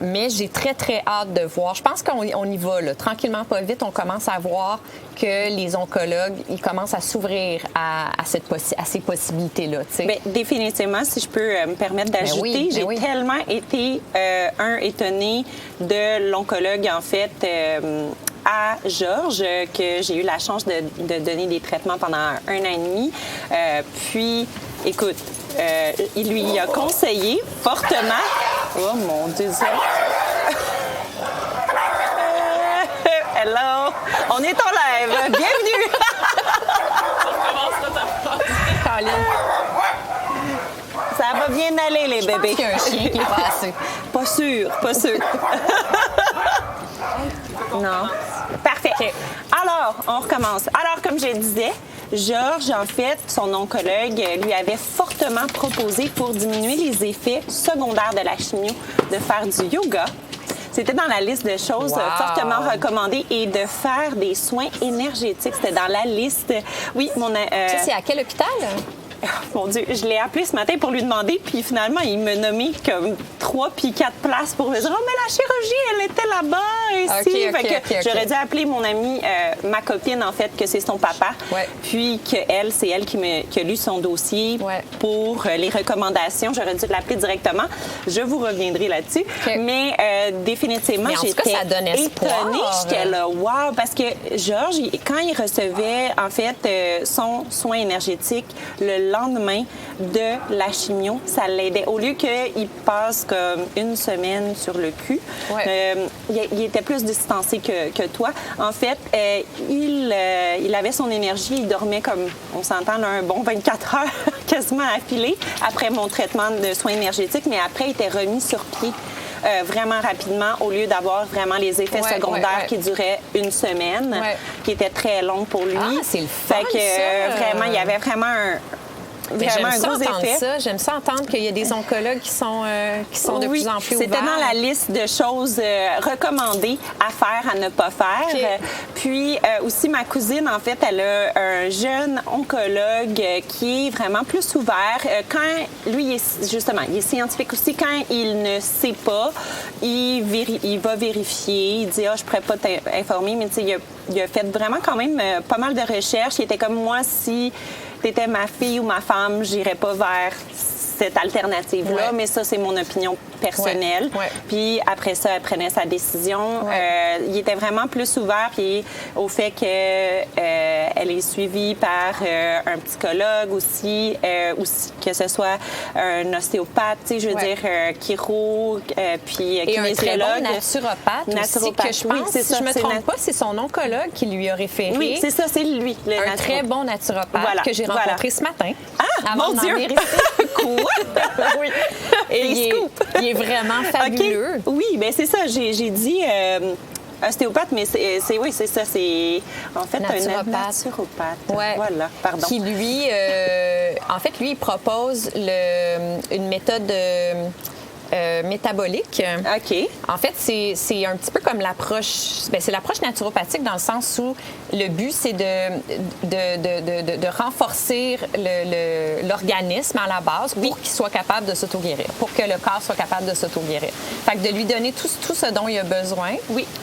Mais j'ai très, très hâte de voir. Je pense qu'on y va, là. Tranquillement, pas vite, on commence à voir que les oncologues, ils commencent à s'ouvrir à ces possibilités-là. Bien, définitivement, si je peux me permettre d'ajouter, j'ai tellement été, étonnée de l'oncologue, en fait, à Georges, que j'ai eu la chance de donner des traitements pendant 1 an et demi. Puis, écoute, il lui a conseillé fortement... Oh, mon Dieu! Hello! On est en live! Bienvenue! Ça va bien aller, les bébés. Je pense qu'il y a un chien qui est passé. Pas sûr. Non. Parfait. Okay. Alors, on recommence. Alors, comme je disais, Georges, en fait, son oncologue lui avait fortement proposé pour diminuer les effets secondaires de la chimio de faire du yoga. C'était dans la liste de choses fortement recommandées et de faire des soins énergétiques. C'était dans la liste. Oui, Ça, c'est à quel hôpital? Mon Dieu, je l'ai appelé ce matin pour lui demander, puis finalement, il me nommait comme 3 puis 4 places pour me dire « Oh, mais la chirurgie, elle était là-bas, ici! » J'aurais dû appeler mon amie, ma copine, en fait, que c'est son papa, puis qu'elle, c'est elle qui a lu son dossier pour les recommandations. J'aurais dû l'appeler directement. Je vous reviendrai là-dessus. Mais définitivement, j'étais étonnée. J'étais là, wow! Parce que Georges, quand il recevait, en fait, son soin énergétique, le lendemain de la chimio, ça l'aidait. Au lieu qu'il passe comme une semaine sur le cul, il était plus distancé que toi. En fait, il avait son énergie, il dormait comme, on s'entend, un bon 24 heures quasiment affilé après mon traitement de soins énergétiques, mais après, il était remis sur pied. Vraiment rapidement, au lieu d'avoir vraiment les effets secondaires qui duraient une semaine, qui étaient très longs pour lui. Ah, c'est le fun, fait que, vraiment, il y avait vraiment un gros effet. J'aime ça entendre qu'il y a des oncologues qui sont de plus en plus ouverts. C'était dans la liste de choses recommandées à faire, à ne pas faire. Puis aussi, ma cousine, en fait, elle a un jeune oncologue qui est vraiment plus ouvert. Quand lui, il est scientifique aussi. Quand il ne sait pas, il va vérifier. Il dit « Ah, je ne pourrais pas t'informer. » Mais tu sais, il a fait vraiment quand même pas mal de recherches. Il était comme moi, si t'étais ma fille ou ma femme, j'irais pas vers cette alternative-là, mais ça, c'est mon opinion personnelle. Puis après ça, elle prenait sa décision. Il était vraiment plus ouvert puis au fait qu'elle est suivie par un psychologue aussi que ce soit un ostéopathe, tu sais, je veux dire, chiro, puis kinésiologue. Et un très bon naturopathe aussi, que je pense, si je me trompe pas, c'est son oncologue qui lui a référé. Oui, c'est ça, c'est lui. Un très bon naturopathe que j'ai rencontré ce matin. Ah, mon Dieu! Quoi? Oui. Et il est vraiment fabuleux. Okay. Oui, bien c'est ça. J'ai dit ostéopathe, mais c'est ça. C'est en fait un naturopathe. Voilà, pardon. Qui, lui, en fait, lui, il propose une méthode métabolique. OK. En fait, c'est un petit peu comme l'approche... c'est l'approche naturopathique dans le sens où le but, c'est de renforcer l'organisme à la base pour qu'il soit capable de s'auto-guérir, pour que le corps soit capable de s'auto-guérir. Fait que de lui donner tout ce dont il a besoin,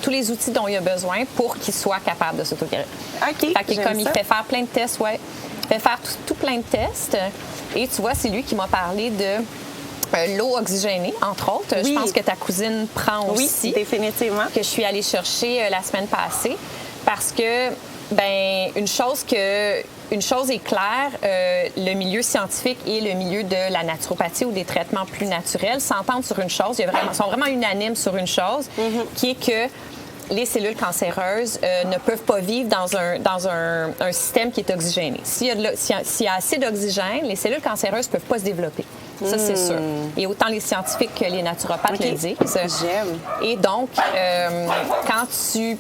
tous les outils dont il a besoin pour qu'il soit capable de s'auto-guérir. OK. Fait que comme il fait faire plein de tests, il fait faire tout plein de tests. Et tu vois, c'est lui qui m'a parlé de... l'eau oxygénée, entre autres. Je pense que ta cousine prend aussi. Oui, définitivement. Que je suis allée chercher la semaine passée. Parce que, une chose est claire, le milieu scientifique et le milieu de la naturopathie ou des traitements plus naturels s'entendent sur une chose. Ils sont vraiment unanimes sur une chose, qui est que les cellules cancéreuses ne peuvent pas vivre dans un système qui est oxygéné. S'il y a assez d'oxygène, les cellules cancéreuses ne peuvent pas se développer. Ça, c'est sûr. Et autant les scientifiques que les naturopathes le disent. J'aime. Et donc, quand tu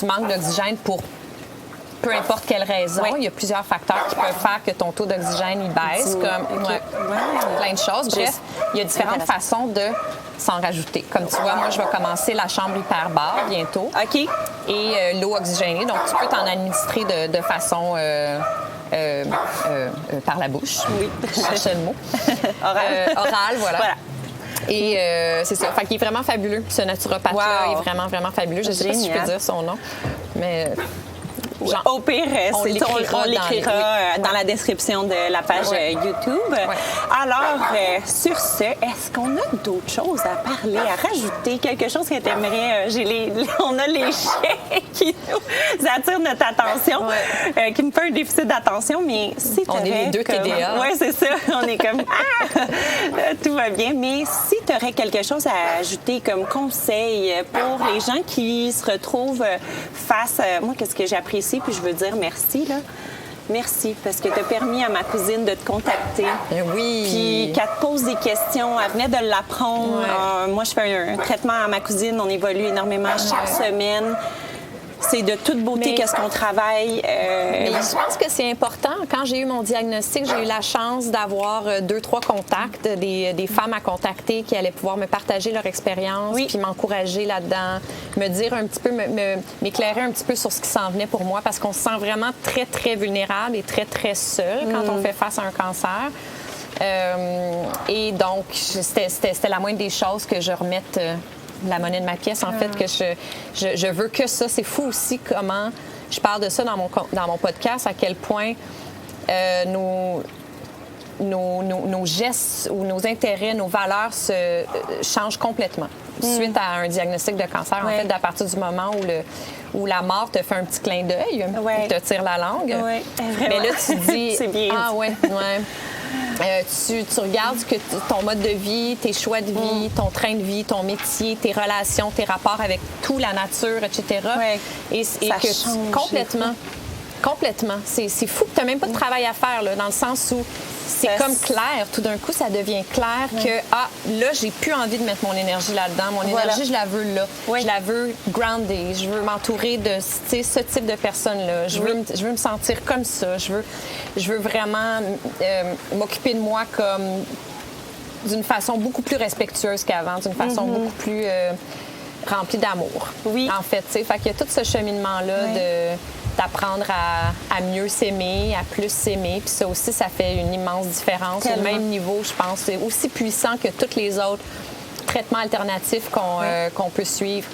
manques d'oxygène pour peu importe quelle raison, il y a plusieurs facteurs qui peuvent faire que ton taux d'oxygène il baisse, comme plein de choses. Bref, il y a différentes façons de s'en rajouter. Comme tu vois, moi, je vais commencer la chambre hyperbare bientôt. OK. Et l'eau oxygénée. Donc, tu peux t'en administrer de façon... par la bouche. Oui. Je cherchais le mot. Oral, voilà. Et c'est ça. Fait qu'il est vraiment fabuleux. Ce naturopathe-là est vraiment, vraiment fabuleux. Je ne sais pas si je peux dire son nom, mais... Au pire, on l'écrira dans la description de la page YouTube. Alors, sur ce, est-ce qu'on a d'autres choses à parler, à rajouter? Quelque chose que tu aimerais... on a les chiens qui nous attirent notre attention, qui me fait un déficit d'attention, mais si on est les deux TDA. Oui, c'est ça. On est comme... tout va bien. Mais si tu aurais quelque chose à ajouter comme conseil pour les gens qui se retrouvent face... moi, qu'est-ce que j'apprécie? Puis je veux dire merci, là. Merci, parce que tu as permis à ma cousine de te contacter. Oui. Puis qu'elle te pose des questions. Elle venait de l'apprendre. Moi, je fais un traitement à ma cousine. On évolue énormément chaque semaine. c'est de toute beauté qu'est-ce qu'on travaille. Mais je pense que c'est important. Quand j'ai eu mon diagnostic, j'ai eu la chance d'avoir 2-3 contacts, des femmes à contacter qui allaient pouvoir me partager leur expérience, puis m'encourager là-dedans, me dire un petit peu, m'éclairer un petit peu sur ce qui s'en venait pour moi, parce qu'on se sent vraiment très, très vulnérable et très, très seul quand on fait face à un cancer. Et donc, c'était la moindre des choses que je remette la monnaie de ma pièce, en fait, que je veux que ça. C'est fou aussi comment je parle de ça dans mon podcast, à quel point nos gestes ou nos intérêts, nos valeurs se changent complètement suite à un diagnostic de cancer. En fait, à partir du moment où la mort te fait un petit clin d'œil, te tire la langue. Mais là, tu dis... C'est bien tu regardes ton mode de vie, tes choix de vie, ton train de vie, ton métier, tes relations, tes rapports avec tout, la nature, etc. Et que complètement. C'est fou que tu n'as même pas de travail à faire, là, dans le sens où c'est comme clair. Tout d'un coup, ça devient clair que, là, j'ai plus envie de mettre mon énergie là-dedans. Mon énergie, je la veux là. Je la veux groundée. Je veux m'entourer de ce type de personnes-là. Je veux me sentir comme ça. Je veux vraiment m'occuper de moi comme d'une façon beaucoup plus respectueuse qu'avant, d'une façon beaucoup plus remplie d'amour. En fait, tu sais. Fait qu'il y a tout ce cheminement-là d'apprendre à mieux s'aimer, à plus s'aimer. Puis ça aussi, ça fait une immense différence. Au même niveau, je pense. C'est aussi puissant que tous les autres traitements alternatifs qu'on peut suivre.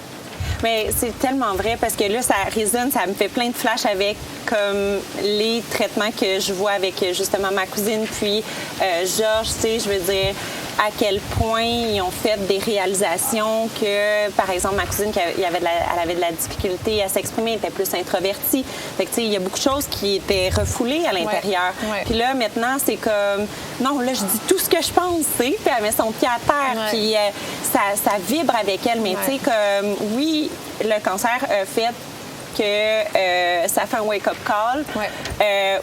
Mais c'est tellement vrai parce que là, ça résonne, ça me fait plein de flashs avec comme les traitements que je vois avec justement ma cousine puis Georges, tu sais, je veux dire à quel point ils ont fait des réalisations que, par exemple, ma cousine, elle avait de la difficulté à s'exprimer, elle était plus introvertie. Fait que, tu sais, il y a beaucoup de choses qui étaient refoulées à l'intérieur. Puis là, maintenant, c'est comme, non, là, je dis tout ce que je pense, tu sais, puis elle met son pied à terre, puis ça vibre avec elle. Mais, tu sais, comme, oui, le cancer a fait que ça fait un wake-up call.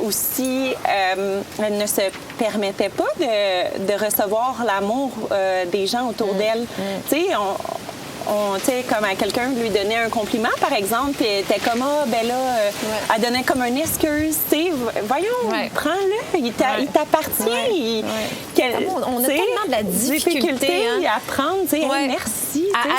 Aussi, elle ne se permettait pas de recevoir l'amour des gens autour d'elle. Tu sais, tu sais, comme à quelqu'un lui donnait un compliment, par exemple, puis elle était comme, ben là, elle donnait comme une excuse, tu sais, voyons, prends-le, il t'appartient. On a tellement de la difficulté à prendre, tu sais, merci. À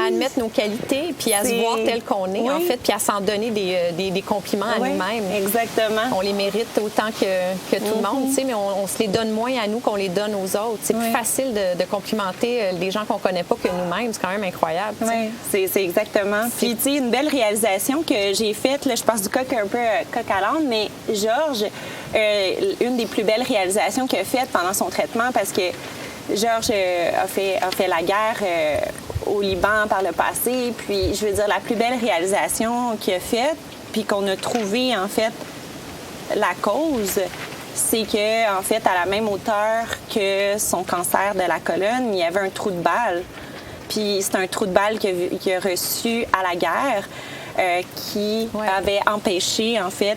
admettre nos qualités, puis à se voir tel qu'on est, en fait, puis à s'en donner des compliments à nous-mêmes. Exactement. On les mérite autant que tout le monde, tu sais, mais on se les donne moins à nous qu'on les donne aux autres. C'est plus facile de complimenter les gens qu'on connaît pas que nous-mêmes. C'est quand même incroyable. Oui, c'est exactement. Puis, tu sais, une belle réalisation que j'ai faite, là, je passe du coq un peu coq à l'âne, mais Georges, une des plus belles réalisations qu'il a faites pendant son traitement, parce que Georges a fait la guerre au Liban par le passé, puis je veux dire, la plus belle réalisation qu'il a faite, puis qu'on a trouvé, en fait, la cause, c'est que, en fait, à la même hauteur que son cancer de la colonne, il y avait un trou de balle. Puis c'est un trou de balle qu'il a reçu à la guerre qui avait empêché, en fait,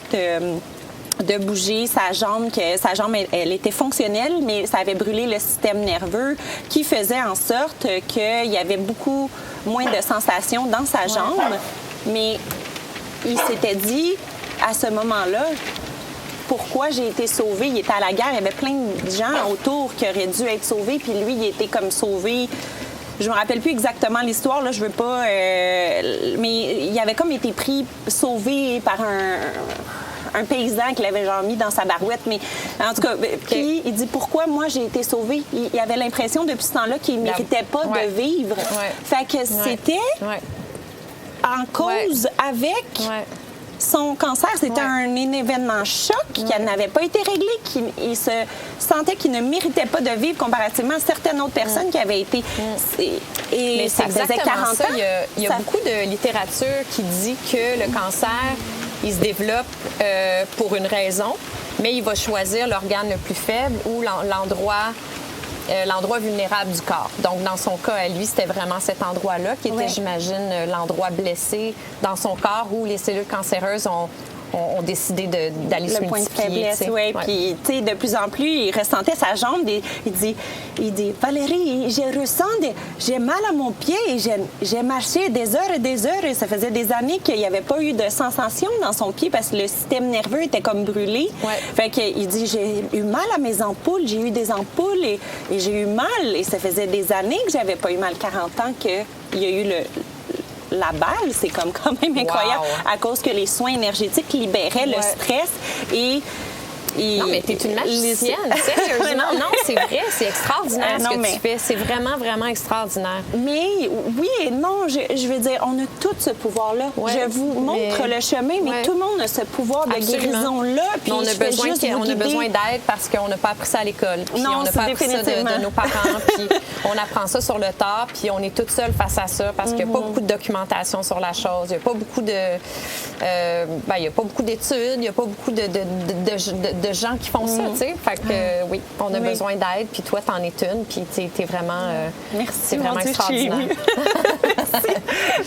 de bouger sa jambe. Sa jambe, elle était fonctionnelle, mais ça avait brûlé le système nerveux qui faisait en sorte qu'il y avait beaucoup moins de sensations dans sa jambe. Mais il s'était dit, à ce moment-là, pourquoi j'ai été sauvée? Il était à la guerre, il y avait plein de gens autour qui auraient dû être sauvés, puis lui, il était comme sauvé. Je me rappelle plus exactement l'histoire, là, je veux pas... mais il avait comme été sauvé par un paysan qui l'avait genre mis dans sa barouette. Mais en tout cas, puis il dit pourquoi moi j'ai été sauvé. Il avait l'impression depuis ce temps-là qu'il ne méritait pas de vivre. Fait que c'était en cause avec... Son cancer, c'était un événement choc qui n'avait pas été réglé, il se sentait qu'il ne méritait pas de vivre comparativement à certaines autres personnes qui avaient été... Mais ça faisait 40 ans. Il y a beaucoup de littérature qui dit que le cancer, il se développe pour une raison, mais il va choisir l'organe le plus faible ou l'endroit vulnérable du corps. Donc, dans son cas, à lui, c'était vraiment cet endroit-là qui était, j'imagine, l'endroit blessé dans son corps où les cellules cancéreuses ont décidé d'aller se le point de multiplier. faiblesse, oui. Puis, tu sais, de plus en plus, il ressentait sa jambe. Il dit Valérie, j'ai mal à mon pied et j'ai marché des heures et des heures. Et ça faisait des années qu'il n'y avait pas eu de sensation dans son pied parce que le système nerveux était comme brûlé. Ouais. Fait qu'il dit j'ai eu mal à mes ampoules. J'ai eu des ampoules et j'ai eu mal. Et ça faisait des années que j'avais pas eu mal. 40 ans qu'il y a eu la balle, c'est comme quand même incroyable à cause que les soins énergétiques libéraient le stress et non, mais t'es une magicienne, sérieusement. Non, c'est vrai, c'est extraordinaire ce que tu fais. C'est vraiment, vraiment extraordinaire. Mais oui et non, je veux dire, on a tout ce pouvoir-là. Je vous montre le chemin, mais tout le monde a ce pouvoir de guérison-là. Puis on a besoin d'aide parce qu'on n'a pas appris ça à l'école. Puis non, on n'a pas appris ça de nos parents. Puis on apprend ça sur le tard, puis on est toute seule face à ça parce qu'il n'y a pas beaucoup de documentation sur la chose. Il n'y a pas beaucoup il y a pas beaucoup d'études, il n'y a pas beaucoup de gens qui font ça, tu sais. Fait que oui, on a besoin d'aide, puis toi, t'en es une, puis t'es vraiment... Merci, c'est vraiment extraordinaire.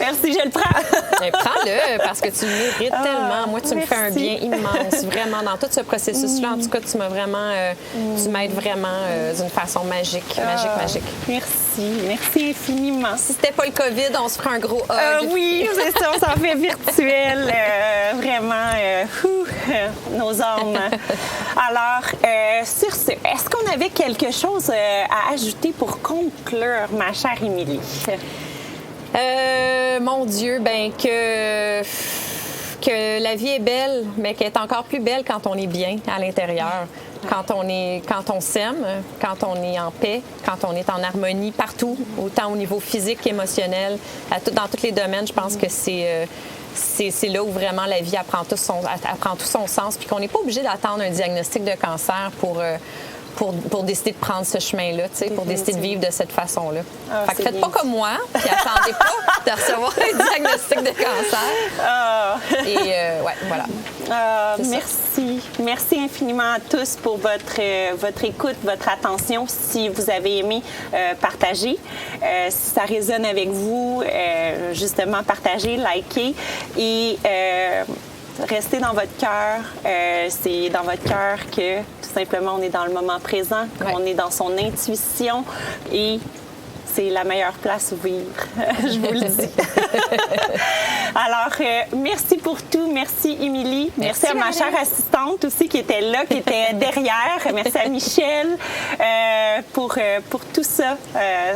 Merci, je le prends. Mais prends-le, parce que tu le mérites tellement. Moi, tu me fais un bien immense, vraiment. Dans tout ce processus-là, en tout cas, tu m'as vraiment... tu m'aides vraiment d'une façon magique. Merci infiniment. Si c'était pas le COVID, on se ferait un gros hug. Oui, c'est ça, on s'en fait virtuel. Vraiment, nos âmes. Alors, sur ce, est-ce qu'on avait quelque chose à ajouter pour conclure, ma chère Émilie? Mon Dieu, ben que la vie est belle, mais qu'elle est encore plus belle quand on est bien à l'intérieur. Quand on s'aime, quand on est en paix, quand on est en harmonie partout, autant au niveau physique qu'émotionnel, dans tous les domaines, je pense que c'est là où vraiment la vie apprend tout son sens, puis qu'on n'est pas obligé d'attendre un diagnostic de cancer pour décider de prendre ce chemin-là, pour décider de vivre de cette façon-là. Fait que faites pas comme moi, puis attendez pas de recevoir un diagnostic de cancer. Et voilà. Merci. Merci infiniment à tous pour votre écoute, votre attention. Si vous avez aimé, partagez. Si ça résonne avec vous, justement, partagez, likez et restez dans votre cœur. C'est dans votre cœur que, tout simplement, on est dans le moment présent, qu'on est dans son intuition et c'est la meilleure place où vivre. Je vous le dis. Alors, merci pour tout. Merci, Émilie. Merci à ma chère assistante aussi qui était là, qui était derrière. Merci à Michel pour tout ça.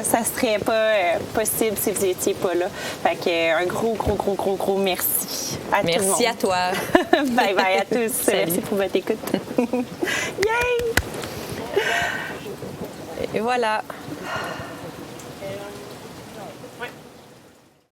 Ça ne serait pas possible si vous n'étiez pas là. Fait que, un gros merci à tout le monde. Merci à toi. Bye bye à tous. Salut. Merci pour votre écoute. Yay! Et voilà.